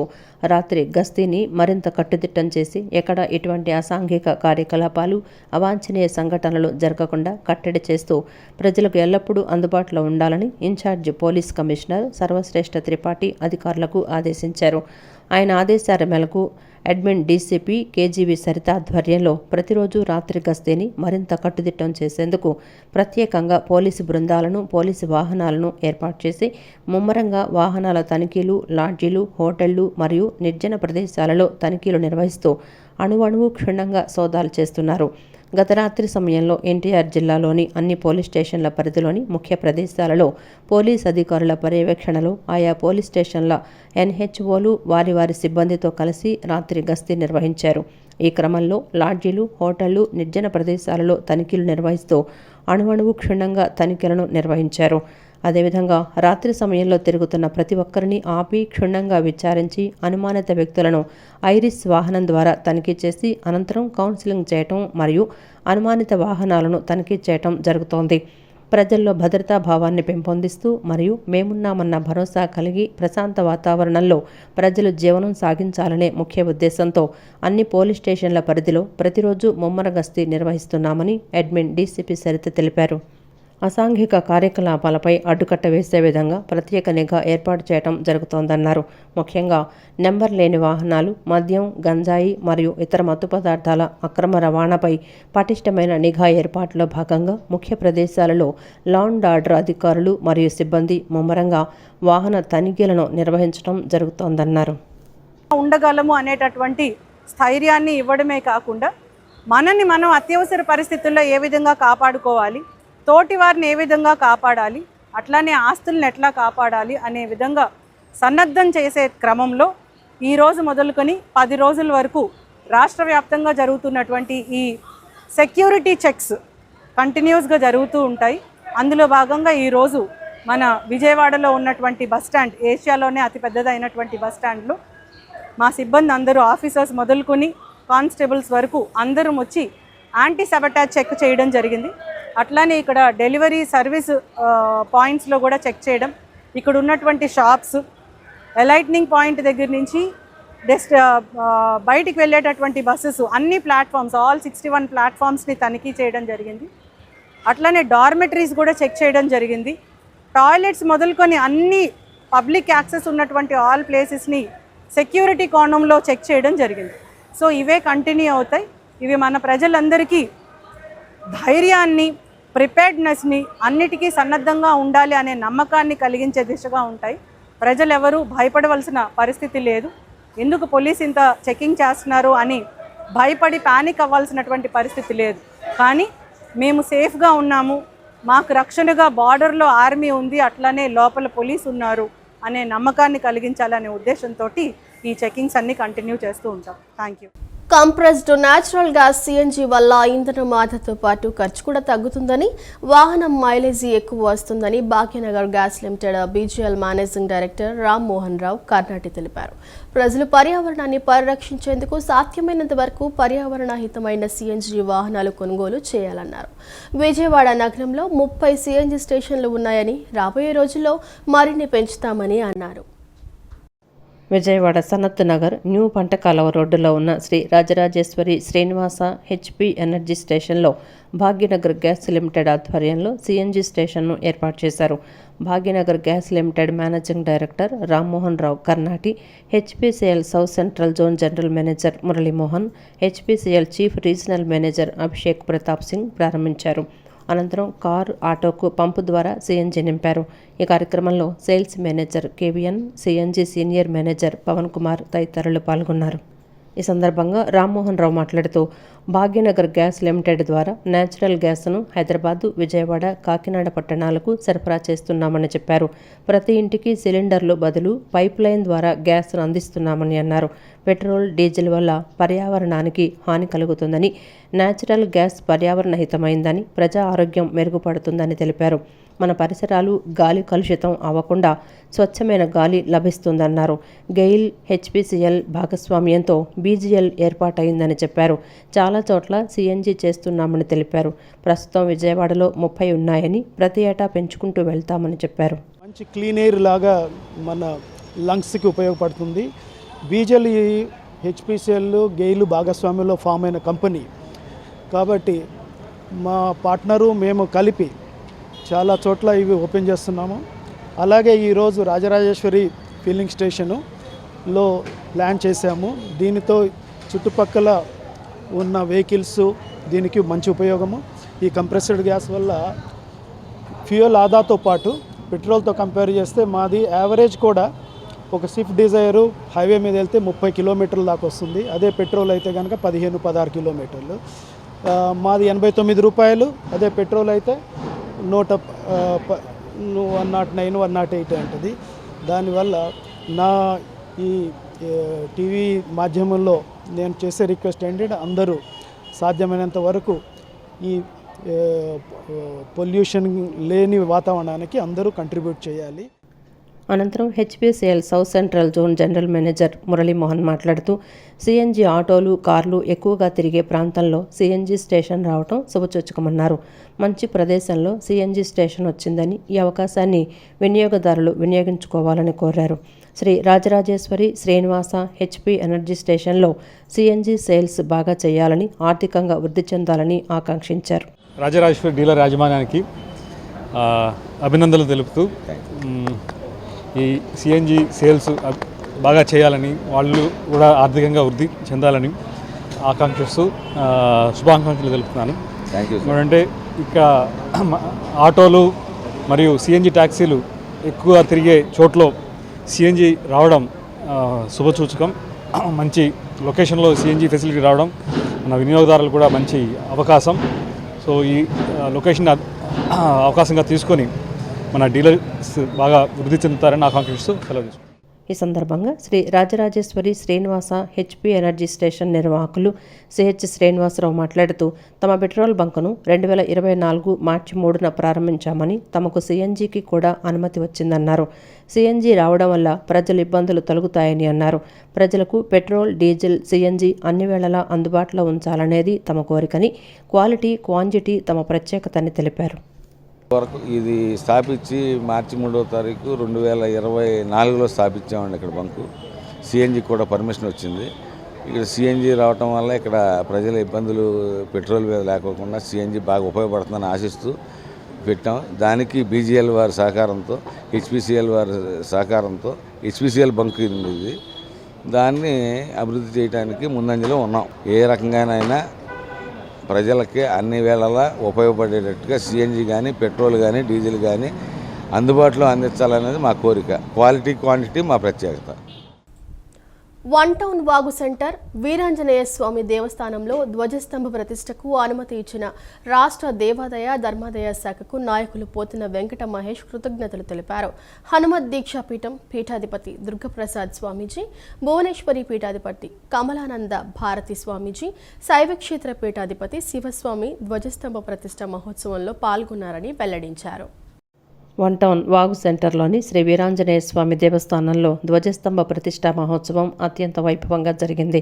రాత్రి గస్తీని మరింత కట్టుదిట్టం చేసి ఎక్కడ ఎటువంటి అసాంఘిక కార్యకలాపాలు, అవాంఛనీయ సంఘటనలు జరగకుండా కట్టడి చేస్తూ ప్రజలకు ఎల్లప్పుడూ అందుబాటులో ఉండాలని incharge police commissioner Sarvashreshtha Tripathi అధికారులకు ఆదేశించారు. ఆయన ఆదేశాల మేరకు అడ్మిన్ డీసీపీ కేజీవి సరిత ఆధ్వర్యంలో ప్రతిరోజు రాత్రి గస్తీని మరింత కట్టుదిట్టం చేసేందుకు ప్రత్యేకంగా పోలీసు బృందాలను, పోలీసు వాహనాలను ఏర్పాటు చేసి ముమ్మరంగా వాహనాల తనిఖీలు, లాడ్జీలు, హోటళ్లు మరియు నిర్జన ప్రదేశాలలో తనిఖీలు నిర్వహిస్తూ అణువణువు క్షుణ్ణంగా సోదాలు చేస్తున్నారు. గత రాత్రి సమయంలో ఎన్టీఆర్ జిల్లాలోని అన్ని పోలీస్ స్టేషన్ల పరిధిలోని ముఖ్య ప్రదేశాలలో పోలీస్ అధికారుల పర్యవేక్షణలో ఆయా పోలీస్ స్టేషన్ల ఎన్హెచ్ఓలు వారి సిబ్బందితో కలిసి రాత్రి గస్తీ నిర్వహించారు. ఈ క్రమంలో లాడ్జీలు, హోటళ్లు, నిర్జన ప్రదేశాలలో తనిఖీలు నిర్వహిస్తూ అణువణువు క్షుణ్ణంగా తనిఖీలను నిర్వహించారు. అదేవిధంగా రాత్రి సమయంలో తిరుగుతున్న ప్రతి ఒక్కరిని ఆపి క్షుణ్ణంగా విచారించి అనుమానిత వ్యక్తులను ఐరిస్ వాహనం ద్వారా తనిఖీ చేసి అనంతరం కౌన్సిలింగ్ చేయటం మరియు అనుమానిత వాహనాలను తనిఖీ చేయటం జరుగుతోంది. ప్రజల్లో భద్రతా భావాన్ని పెంపొందిస్తూ మరియు మేమున్నామన్న భరోసా కలిగి ప్రశాంత వాతావరణంలో ప్రజలు జీవనం సాగించాలనే ముఖ్య ఉద్దేశంతో అన్ని పోలీస్ స్టేషన్ల పరిధిలో ప్రతిరోజు ముమ్మర గస్తీ నిర్వహిస్తున్నామని అడ్మిన్ డీసీపీ సరిత తెలిపారు. అసాంఘిక కార్యకలాపాలపై అడ్డుకట్ట వేసే విధంగా ప్రత్యేక నిఘా ఏర్పాటు చేయడం జరుగుతోందన్నారు. ముఖ్యంగా నెంబర్ లేని వాహనాలు, మద్యం, గంజాయి మరియు ఇతర మత్తు పదార్థాల అక్రమ రవాణాపై పటిష్టమైన నిఘా ఏర్పాటులో భాగంగా ముఖ్య ప్రదేశాలలో లా అండ్ ఆర్డర్ అధికారులు మరియు సిబ్బంది ముమ్మరంగా వాహన తనిఖీలను నిర్వహించడం జరుగుతోందన్నారు. ఉండగలము అనేటటువంటి స్థైర్యాన్ని ఇవ్వడమే కాకుండా మనల్ని మనం అత్యవసర పరిస్థితుల్లో ఏ విధంగా కాపాడుకోవాలి, తోటి వారిని ఏ విధంగా కాపాడాలి, అట్లానే ఆస్తులను ఎట్లా కాపాడాలి అనే విధంగా సన్నద్ధం చేసే క్రమంలో ఈరోజు మొదలుకొని 10 రోజుల వరకు రాష్ట్ర వ్యాప్తంగా జరుగుతున్నటువంటి ఈ సెక్యూరిటీ చెక్స్ కంటిన్యూస్గా జరుగుతూ ఉంటాయి. అందులో భాగంగా ఈరోజు మన విజయవాడలో ఉన్నటువంటి బస్టాండ్, ఏషియాలోనే అతిపెద్దదైనటువంటి బస్టాండ్లో మా సిబ్బంది అందరూ, ఆఫీసర్స్ మొదలుకొని కానిస్టేబుల్స్ వరకు అందరం వచ్చి యాంటీ సబటాజ్ చెక్ చేయడం జరిగింది. అట్లానే ఇక్కడ డెలివరీ సర్వీస్ పాయింట్స్లో కూడా చెక్ చేయడం, ఇక్కడ ఉన్నటువంటి షాప్స్, ఎలైట్నింగ్ పాయింట్ దగ్గర నుంచి బయటికి వెళ్ళేటటువంటి బస్సెస్ అన్ని ప్లాట్ఫామ్స్, ఆల్ 61 ప్లాట్ఫామ్స్ని తనిఖీ చేయడం జరిగింది. అట్లానే డార్మెటరీస్ కూడా చెక్ చేయడం జరిగింది. టాయిలెట్స్ మొదలుకొని అన్ని పబ్లిక్ యాక్సెస్ ఉన్నటువంటి ఆల్ ప్లేసెస్ని సెక్యూరిటీ కోణంలో చెక్ చేయడం జరిగింది. సో ఇవే కంటిన్యూ అవుతాయి. ఇవి మన ప్రజలందరికీ ధైర్యాన్ని, ప్రిపేర్డ్నెస్ని, అన్నిటికీ సన్నద్ధంగా ఉండాలి అనే నమ్మకాన్ని కలిగించే దిశగా ఉంటాయి. ప్రజలు ఎవరూ భయపడవలసిన పరిస్థితి లేదు. ఎందుకు పోలీస్ ఇంత చెకింగ్ చేస్తున్నారు అని భయపడి పానిక్ అవ్వాల్సినటువంటి పరిస్థితి లేదు. కానీ మేము సేఫ్గా ఉన్నాము, మాకు రక్షణగా బార్డర్లో ఆర్మీ ఉంది, అట్లానే లోపల పోలీస్ ఉన్నారు అనే నమ్మకాన్ని కలిగించాలనే ఉద్దేశంతో ఈ చెకింగ్స్ అన్ని కంటిన్యూ చేస్తూ ఉంటాం. Thank you. Compressed natural gas CNG వల్ల ఇంధనం ఆదాతో పాటు ఖర్చు కూడా తగ్గుతుందని, వాహనం మైలేజీ ఎక్కువ వస్తుందని Bhagyanagar gas limited BGL managing director Ram Mohan Rao Karnati తెలిపారు. ప్రజలు పర్యావరణాన్ని పరిరక్షించేందుకు సాధ్యమైనంత వరకు పర్యావరణ హితమైన సిఎన్జి వాహనాలు కొనుగోలు చేయాలన్నారు. విజయవాడ నగరంలో 30 సిఎన్జి స్టేషన్లు ఉన్నాయని, రాబోయే రోజుల్లో మరిన్ని పెంచుతామని అన్నారు. విజయవాడ సనత్ నగర్ న్యూ పంటకాలవ రోడ్డులో ఉన్న శ్రీ రాజరాజేశ్వరి శ్రీనివాస హెచ్పి ఎనర్జీ స్టేషన్లో భాగ్యనగర్ గ్యాస్ లిమిటెడ్ ఆధ్వర్యంలో సిఎన్జి స్టేషన్ను ఏర్పాటు చేశారు. Bhagyanagar gas limited managing director Rammohan Rao Karnati, HPCL south central zone general manager Muralimohan, HPCL chief regional manager Abhishek Pratap Singh ప్రారంభించారు. అనంతరం కారు, ఆటోకు పంపు ద్వారా సిఎన్జి నింపారు. ఈ కార్యక్రమంలో sales manager KVN, CNG senior manager Pavan Kumar తదితరులు పాల్గొన్నారు. ఈ సందర్భంగా రామ్మోహన్ రావు మాట్లాడుతూ భాగ్యనగర్ గ్యాస్ లిమిటెడ్ ద్వారా నేచురల్ గ్యాస్ను హైదరాబాదు, విజయవాడ, కాకినాడ పట్టణాలకు సరఫరా చేస్తున్నామని చెప్పారు. ప్రతి ఇంటికి సిలిండర్లు బదులు పైప్ లైన్ ద్వారా గ్యాస్ను అందిస్తున్నామని అన్నారు. పెట్రోల్, డీజిల్ వల్ల పర్యావరణానికి హాని కలుగుతుందని, నేచురల్ గ్యాస్ పర్యావరణ హితమైందని, ప్రజా ఆరోగ్యం మెరుగుపడుతుందని తెలిపారు. మన పరిసరాలు, గాలి కలుషితం అవ్వకుండా స్వచ్ఛమైన గాలి లభిస్తుందన్నారు. గెయిల్, హెచ్పిసిఎల్ భాగస్వామ్యంతో బీజీఎల్ ఏర్పాటైందని చెప్పారు. చాలా చోట్ల సిఎన్జి చేస్తున్నామని తెలిపారు. ప్రస్తుతం విజయవాడలో 30 ఉన్నాయని, ప్రతి ఏటా పెంచుకుంటూ వెళ్తామని చెప్పారు. మంచి క్లీన్ ఎయిర్ లాగా మన లంగ్స్కి ఉపయోగపడుతుంది. బీజీఎల్ హెచ్పిసిఎల్, గెయిల్ భాగస్వామ్యంలో ఫామ్ అయిన కంపెనీ కాబట్టి మా పార్ట్నరు మేము కలిపి చాలా చోట్ల ఇవి ఓపెన్ చేస్తున్నాము. అలాగే ఈరోజు రాజరాజేశ్వరి ఫిల్లింగ్ స్టేషనులో ప్లాన్ చేశాము. దీనితో చుట్టుపక్కల ఉన్న వెహికల్స్ దీనికి మంచి ఉపయోగము. ఈ కంప్రెస్డ్ గ్యాస్ వల్ల ఫ్యూయల్ ఆదాతో పాటు పెట్రోల్తో కంపేర్ చేస్తే మాది యావరేజ్ కూడా ఒక స్విఫ్ట్ డిజైరు హైవే మీద వెళ్తే 30 కిలోమీటర్ల దాకా వస్తుంది. అదే పెట్రోల్ అయితే కనుక 15-16 కిలోమీటర్లు. మాది 89 రూపాయలు. అదే పెట్రోల్ అయితే 109, 108 ఉంటుంది. దానివల్ల నా ఈ టీవీ మాధ్యమంలో నేను చేసే రిక్వెస్ట్ ఏంటంటే అందరూ సాధ్యమైనంత వరకు ఈ పొల్యూషన్ లేని వాతావరణానికి అందరూ కంట్రిబ్యూట్ చేయాలి. అనంతరం HPCL south central zone general manager Muralimohan మాట్లాడుతూ సిఎన్జి ఆటోలు, కార్లు ఎక్కువగా తిరిగే ప్రాంతంలో సిఎన్జి స్టేషన్ రావడం శుభసూచకమన్నారు. మంచి ప్రదేశంలో సిఎన్జి స్టేషన్ వచ్చిందని, ఈ అవకాశాన్ని వినియోగదారులు వినియోగించుకోవాలని కోరారు. శ్రీ రాజరాజేశ్వరి శ్రీనివాస హెచ్పి ఎనర్జీ స్టేషన్లో సిఎన్జి సేల్స్ బాగా చేయాలని, ఆర్థికంగా వృద్ధి చెందాలని ఆకాంక్షించారు. రాజరాజేశ్వరి డీలర్ యాజమాన్యానికి అభినందనలు తెలుపుతూ ఈ సిఎన్జి సేల్స్ బాగా చేయాలని, వాళ్ళు కూడా ఆర్థికంగా వృద్ధి చెందాలని ఆకాంక్షిస్తూ శుభాకాంక్షలు తెలుపుతున్నాను. ఎందుకంటే ఇక ఆటోలు మరియు సిఎన్జి ట్యాక్సీలు ఎక్కువ తిరిగే చోట్ల సిఎన్జి రావడం శుభసూచకం. మంచి లొకేషన్లో సిఎన్జి ఫెసిలిటీ రావడం మన వినియోగదారులు కూడా మంచి అవకాశం. సో ఈ లొకేషన్ అవకాశంగా తీసుకొని మన డీలర్స్ బాగా వృద్ధి చెందుతారని ఆకాంక్షిస్తూ సెలవు తీసుకుంటాం. ఈ సందర్భంగా Shri Rajarajeshwari Srinivasa HP energy station నిర్వాహకులు సిహెచ్ శ్రీనివాసరావు మాట్లాడుతూ తమ పెట్రోల్ బంకును 2024 మార్చి 3న ప్రారంభించామని, తమకు సిఎన్జికి కూడా అనుమతి వచ్చిందన్నారు. సిఎన్జి రావడం వల్ల ప్రజల ఇబ్బందులు తొలగుతాయని అన్నారు. ప్రజలకు పెట్రోల్, డీజిల్, సిఎన్జి అన్ని వేళలా అందుబాటులో ఉంచాలనేది తమ కోరికని, క్వాలిటీ, క్వాంటిటీ తమ ప్రత్యేకతని తెలిపారు. వరకు ఇది స్థాపించి మార్చి 3వ తారీఖు 2024లో స్థాపించామండి ఇక్కడ బంకు. సిఎన్జి కూడా పర్మిషన్ వచ్చింది. ఇక్కడ సిఎన్జి రావటం వల్ల ఇక్కడ ప్రజల ఇబ్బందులు పెట్రోల్ మీద లేకోకుండా సిఎన్జి బాగా ఉపయోగపడుతుందని ఆశిస్తూ పెట్టాం. దానికి బీజీఎల్ వారి సహకారంతో, హెచ్పిసిఎల్ వారి సహకారంతో, హెచ్పిసిఎల్ బంకు ఇది, దాన్ని అభివృద్ధి చేయడానికి ముందంజలో ఉన్నాం. ఏ రకంగానైనా ప్రజలకి అన్ని వేళలా ఉపయోగపడేటట్టుగా సిఎన్జి కానీ, పెట్రోల్ కానీ, డీజిల్ కానీ అందుబాటులో అందించాలనేది మా కోరిక. క్వాలిటీ, క్వాంటిటీ మా ప్రత్యేకత. వన్ టౌన్ వాగు సెంటర్ వీరాంజనేయ స్వామి దేవస్థానంలో ధ్వజస్తంభ ప్రతిష్టకు అనుమతి ఇచ్చిన రాష్ట్ర దేవాదాయ ధర్మాదాయ శాఖకు నాయకులు పోతున్న వెంకట మహేష్ కృతజ్ఞతలు తెలిపారు. హనుమత్ దీక్షా పీఠం పీఠాధిపతి దుర్గప్రసాద్ స్వామీజీ, భువనేశ్వరి పీఠాధిపతి కమలానంద భారతి స్వామీజీ, శైవక్షేత్ర పీఠాధిపతి శివస్వామి ధ్వజస్తంభ ప్రతిష్ట మహోత్సవంలో పాల్గొన్నారని వెల్లడించారు. వన్ టౌన్ వాగు సెంటర్లోని శ్రీ వీరాంజనేయ స్వామి దేవస్థానంలో ధ్వజస్తంభ ప్రతిష్టా మహోత్సవం అత్యంత వైభవంగా జరిగింది.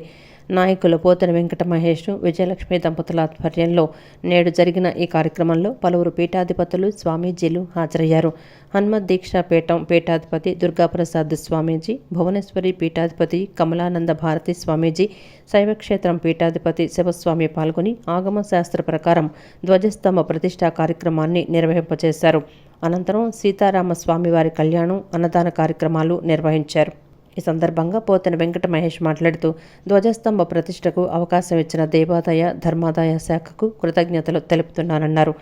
నాయకులు పోతన వెంకట మహేష్, విజయలక్ష్మి దంపతుల ఆధ్వర్యంలో నేడు జరిగిన ఈ కార్యక్రమంలో పలువురు పీఠాధిపతులు, స్వామీజీలు హాజరయ్యారు. హనుమత్ దీక్షా పీఠం పీఠాధిపతి దుర్గాప్రసాద్ స్వామీజీ, భువనేశ్వరి పీఠాధిపతి కమలానంద భారతి స్వామీజీ, శైవక్షేత్రం పీఠాధిపతి శివస్వామి పాల్గొని ఆగమ శాస్త్ర ప్రకారం ధ్వజస్తంభ ప్రతిష్టా కార్యక్రమాన్ని నిర్వహింపచేశారు. అనంతరం సీతారామ స్వామివారి కళ్యాణం, అన్నదాన కార్యక్రమాలు నిర్వహించారు. ఈ సందర్భంగా పోతన వెంకట మహేష్ మాట్లాడుతూ ధ్వజస్తంభ ప్రతిష్టకు అవకాశం ఇచ్చిన దేవాదాయ ధర్మాదాయ శాఖకు కృతజ్ఞతలు తెలుపుతున్నానన్నారు.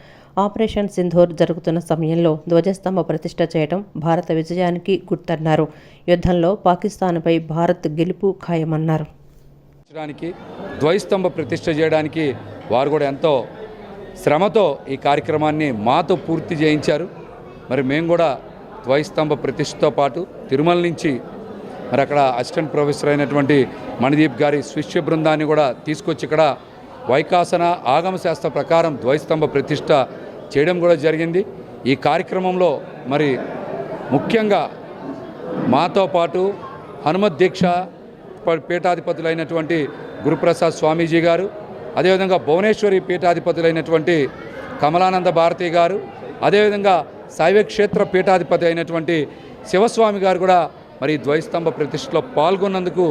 ఆపరేషన్ సింధూర్ జరుగుతున్న సమయంలో ధ్వజస్తంభ ప్రతిష్ట చేయడం భారత విజయానికి గుర్తన్నారు. యుద్ధంలో పాకిస్తాన్పై భారత్ గెలుపు ఖాయమన్నారు. ధ్వజస్తంభ ప్రతిష్ట చేయడానికి వారు కూడా ఎంతో శ్రమతో ఈ కార్యక్రమాన్ని మాతో పూర్తి చేయించారు. మరి మేము కూడా ధ్వజస్తంభ ప్రతిష్టతో పాటు తిరుమల నుంచి మరి అక్కడ అసిస్టెంట్ ప్రొఫెసర్ అయినటువంటి మణిదీప్ గారి శిష్య బృందాన్ని కూడా తీసుకొచ్చి ఇక్కడ వైకాసన ఆగమ శాస్త్ర ప్రకారం ధ్వజస్తంభ ప్రతిష్ట చేయడం కూడా జరిగింది. ఈ కార్యక్రమంలో మరి ముఖ్యంగా మాతో పాటు హనుమత్ దీక్ష పీఠాధిపతులైనటువంటి గురుప్రసాద్ స్వామీజీ గారు, అదేవిధంగా భువనేశ్వరి పీఠాధిపతులైనటువంటి కమలానంద భారతి గారు, అదేవిధంగా శైవక్షేత్ర పీఠాధిపతి అయినటువంటి శివస్వామి గారు కూడా మరి ధ్వజస్తంభ ప్రతిష్టలో పాల్గొన్నందుకు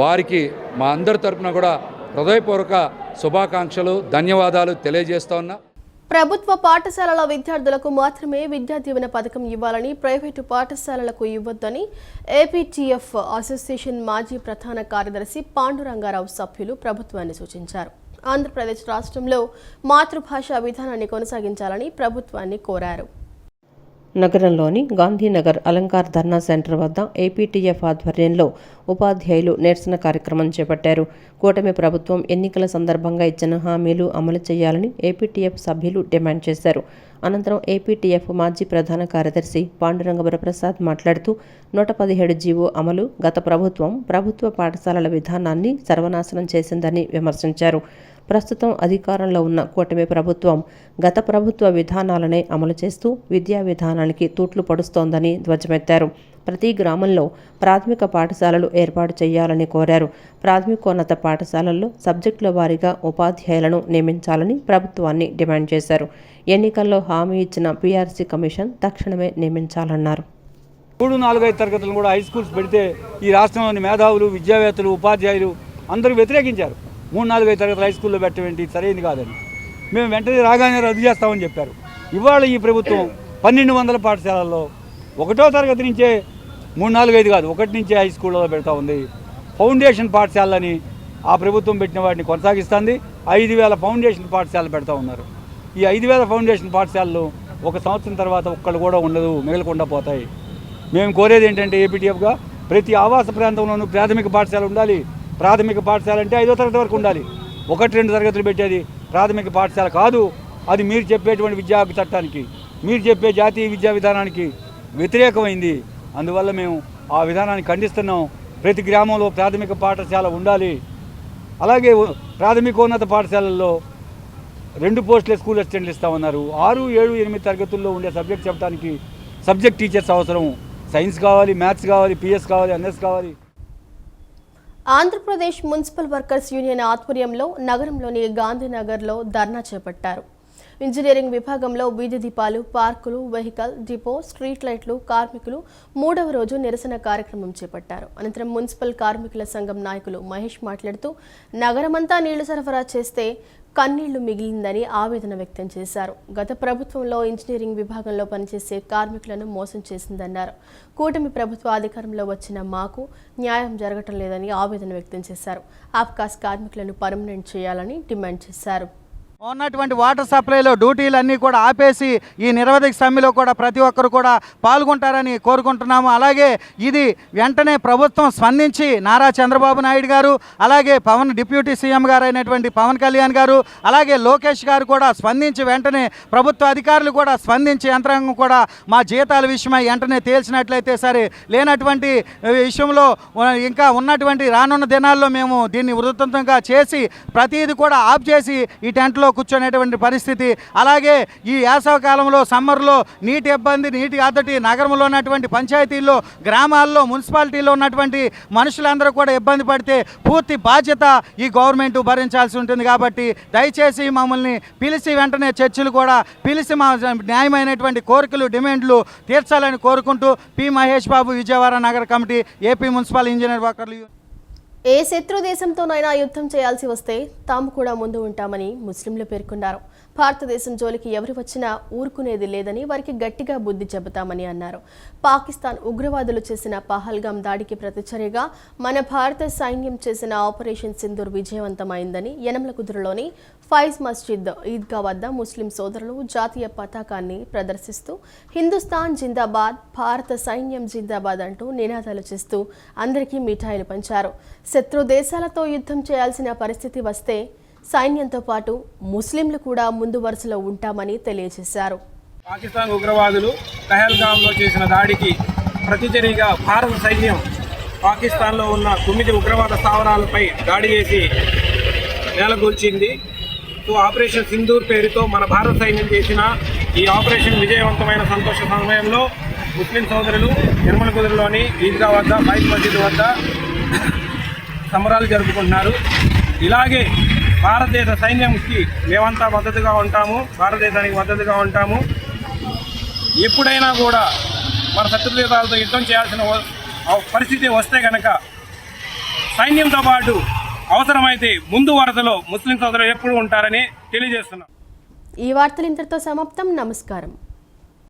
వారికి మా అందరి తరపున కూడా హృదయపూర్వక శుభాకాంక్షలు, ధన్యవాదాలు తెలియజేస్తా ఉన్నా. ప్రభుత్వ పాఠశాలల విద్యార్థులకు మాత్రమే విద్యా దీవెన పథకం ఇవ్వాలని, ప్రైవేటు పాఠశాలలకు ఇవ్వొద్దని ఏపీటీఎఫ్ అసోసియేషన్ మాజీ ప్రధాన కార్యదర్శి పాండురంగారావు సభ్యులు ప్రభుత్వాన్ని సూచించారు. ఆంధ్రప్రదేశ్ రాష్ట్రంలో మాతృభాషా విధానాన్ని కొనసాగించాలని ప్రభుత్వాన్ని కోరారు. నగరంలోని గాంధీనగర్ అలంకార్ ధర్నా సెంటర్ వద్ద ఏపీటీఎఫ్ ఆధ్వర్యంలో ఉపాధ్యాయులు నిరసన కార్యక్రమం చేపట్టారు. కూటమి ప్రభుత్వం ఎన్నికల సందర్భంగా ఇచ్చిన హామీలు అమలు చేయాలని ఏపీటీఎఫ్ సభ్యులు డిమాండ్ చేశారు. అనంతరం ఏపీటీఎఫ్ మాజీ ప్రధాన కార్యదర్శి పాండురంగప్రసాద్ మాట్లాడుతూ 117 జీవో అమలు గత ప్రభుత్వ పాఠశాలల విధానాన్ని సర్వనాశనం చేసిందని విమర్శించారు. ప్రస్తుతం అధికారంలో ఉన్న కూటమి ప్రభుత్వం గత ప్రభుత్వ విధానాలనే అమలు చేస్తూ విద్యా విధానానికి తూట్లు పడుస్తోందని ధ్వజమెత్తారు. ప్రతి గ్రామంలో ప్రాథమిక పాఠశాలలు ఏర్పాటు చేయాలని కోరారు. ప్రాథమికోన్నత పాఠశాలల్లో సబ్జెక్టుల వారీగా ఉపాధ్యాయులను నియమించాలని ప్రభుత్వాన్ని డిమాండ్ చేశారు. ఎన్నికల్లో హామీ ఇచ్చిన పీఆర్సీ కమిషన్ తక్షణమే నియమించాలన్నారు. 3, 4, 5 తరగతులను కూడా హై స్కూల్స్ పెడితే ఈ రాష్ట్రంలోని మేధావులు, విద్యావేత్తలు, ఉపాధ్యాయులు అందరూ వ్యతిరేకించారు. 3, 4, 5 తరగతులు హై స్కూల్లో పెట్టవేంటి, సరైనది కాదని. మేము వెంటనే రాగానే రద్దు చేస్తామని చెప్పారు. ఇవాళ ఈ ప్రభుత్వం 1200 పాఠశాలల్లో 1వ తరగతి నుంచే 3, 4, 5 కాదు 1 నుంచే హై స్కూల్లో పెడతా ఉంది. ఫౌండేషన్ పాఠశాలని ఆ ప్రభుత్వం పెట్టిన వాటిని కొనసాగిస్తుంది. 5000 ఫౌండేషన్ పాఠశాలలు పెడతా ఉన్నారు. ఈ 5000 ఫౌండేషన్ పాఠశాలలు 1 సంవత్సరం తర్వాత ఒక్కళ్ళు కూడా ఉండదు, మిగలకుండా పోతాయి. మేము కోరేది ఏంటంటే ఏపీటీఎఫ్గా ప్రతి ఆవాస ప్రాంతంలోనూ ప్రాథమిక పాఠశాల ఉండాలి. ప్రాథమిక పాఠశాల అంటే 5వ తరగతి వరకు ఉండాలి. 1-2 తరగతులు పెట్టేది ప్రాథమిక పాఠశాల కాదు. అది మీరు చెప్పేటువంటి విద్యా చట్టానికి, మీరు చెప్పే జాతీయ విద్యా విధానానికి వ్యతిరేకమైంది. అందువల్ల మేము ఆ విధానాన్ని ఖండిస్తున్నాం. ప్రతి గ్రామంలో ప్రాథమిక పాఠశాల ఉండాలి. అలాగే ప్రాథమికోన్నత పాఠశాలల్లో 2 పోస్టులే స్కూల్ అసిస్టెంట్లు ఇస్తామన్నారు. 6, 7, 8 తరగతుల్లో ఉండే సబ్జెక్ట్ చెప్పడానికి సబ్జెక్ట్ టీచర్స్ అవసరం. సైన్స్ కావాలి, మ్యాథ్స్ కావాలి, పిఎస్ కావాలి, ఎన్ఎస్ కావాలి. ఆంధ్రప్రదేశ్ మున్సిపల్ వర్కర్స్ యూనియన్ ఆధ్వర్యంలో నగరంలోని గాంధీనగర్లో ధర్నా చేపట్టారు. ఇంజనీరింగ్ విభాగంలో వీధి దీపాలు, పార్కులు, వెహికల్ డిపో, స్ట్రీట్ లైట్లు కార్మికులు 3వ రోజు నిరసన కార్యక్రమం చేపట్టారు. అనంతరం మున్సిపల్ కార్మికుల సంఘం నాయకులు మహేష్ మాట్లాడుతూ నగరమంతా నీళ్లు సరఫరా చేస్తే కన్నీళ్లు మిగిలిందని ఆవేదన వ్యక్తం చేశారు. గత ప్రభుత్వంలో ఇంజనీరింగ్ విభాగంలో పనిచేసే కార్మికులను మోసం చేసిందన్నారు. కూటమి ప్రభుత్వ అధికారంలో వచ్చిన మాకు న్యాయం జరగటం లేదని ఆవేదన వ్యక్తం చేశారు. ఆప్కాస్ కార్మికులను పర్మనెంట్ చేయాలని డిమాండ్ చేశారు. ఉన్నటువంటి వాటర్ సప్లైలో డ్యూటీలన్నీ కూడా ఆపేసి ఈ నిరవధిక సమ్మెలో కూడా ప్రతి ఒక్కరు కూడా పాల్గొంటారని కోరుకుంటున్నాము. అలాగే ఇది వెంటనే ప్రభుత్వం స్పందించి నారా చంద్రబాబు నాయుడు గారు, అలాగే డిప్యూటీ సీఎం గారు అయినటువంటి పవన్ కళ్యాణ్ గారు, అలాగే లోకేష్ గారు కూడా స్పందించి వెంటనే ప్రభుత్వ అధికారులు కూడా స్పందించి యంత్రాంగం కూడా మా జీతాల విషయమై వెంటనే తేల్చినట్లయితే సరే, లేనటువంటి విషయంలో ఇంకా ఉన్నటువంటి రానున్న దినాల్లో మేము దీన్ని ఉధృతంగా చేసి ప్రతిదీ కూడా ఆఫ్ చేసి ఈ టెంట్లో కూర్చునేటువంటి పరిస్థితి. అలాగే ఈ వేసవకాలంలో సమ్మర్లో నీటి ఇబ్బంది, నీటి అద్దటి నగరంలో ఉన్నటువంటి పంచాయతీల్లో, గ్రామాల్లో, మున్సిపాలిటీలో ఉన్నటువంటి మనుషులందరూ కూడా ఇబ్బంది పడితే పూర్తి బాధ్యత ఈ గవర్నమెంట్ భరించాల్సి ఉంటుంది. కాబట్టి దయచేసి మమ్మల్ని పిలిచి వెంటనే చర్చలు కూడా పిలిచి మా న్యాయమైనటువంటి కోరికలు, డిమాండ్లు తీర్చాలని కోరుకుంటూ పి. మహేష్ బాబు, విజయవాడ నగర కమిటీ, ఏపీ మున్సిపల్ ఇంజనీర్ వర్కర్లు. ఏ శత్రు దేశంతోనైనా యుద్ధం చేయాల్సి వస్తే తాము కూడా ముందు ఉంటామని ముస్లింలు పేర్కొన్నారు. భారతదేశం జోలికి ఎవరు వచ్చినా ఊరుకునేది లేదని వారికి గట్టిగా బుద్ధి చెబుతామని అన్నారు. పాకిస్తాన్ ఉగ్రవాదులు చేసిన పహల్గాం దాడికి ప్రతిచర్యగా మన భారత సైన్యం చేసిన ఆపరేషన్ సింధూర్ విజయవంతమైందని యనమలకుదురులోని ఫైజ్ మస్జిద్ ఈద్గా వద్ద ముస్లిం సోదరులు జాతీయ పతాకాన్ని ప్రదర్శిస్తూ హిందుస్థాన్ జిందాబాద్, భారత సైన్యం జిందాబాద్ అంటూ నినాదాలు చేస్తూ అందరికీ మిఠాయిలు పంచారు. శత్రు దేశాలతో యుద్ధం చేయాల్సిన పరిస్థితి వస్తే సైన్యంతో పాటు ముస్లింలు కూడా ముందు వరుసలో ఉంటామని తెలియజేశారు. పాకిస్తాన్ ఉగ్రవాదులు పహల్గాంలో చేసిన దాడికి ప్రతిచర్యగా భారత సైన్యం పాకిస్తాన్లో ఉన్న 9 ఉగ్రవాద స్థావరాలపై దాడి చేసి నేలగూల్చింది. ఆపరేషన్ సింధూర్ పేరుతో మన భారత సైన్యం చేసిన ఈ ఆపరేషన్ విజయవంతమైన సంతోష సమయంలో ముస్లిం సోదరులు యనమలకుదురులోని ఈద్గా వద్ద, ఫైజ్ మస్జిద్ వద్ద సంబరాలు జరుపుకుంటున్నారు. ఇలాగే భారతదేశ సైన్యంకి మేమంతా మద్దతుగా ఉంటాము, భారతదేశానికి మద్దతుగా ఉంటాము. ఎప్పుడైనా కూడా మన శత్రుదేశాలతో యుద్ధం చేయాల్సిన పరిస్థితి వస్తే కనుక సైన్యంతో పాటు అవసరమైతే ముందు వరుసలో ముస్లిం సోదరులు ఎప్పుడు ఉంటారని తెలియజేస్తున్నాం. ఈ వార్తలు ఇంతటితో సమాప్తం. నమస్కారం.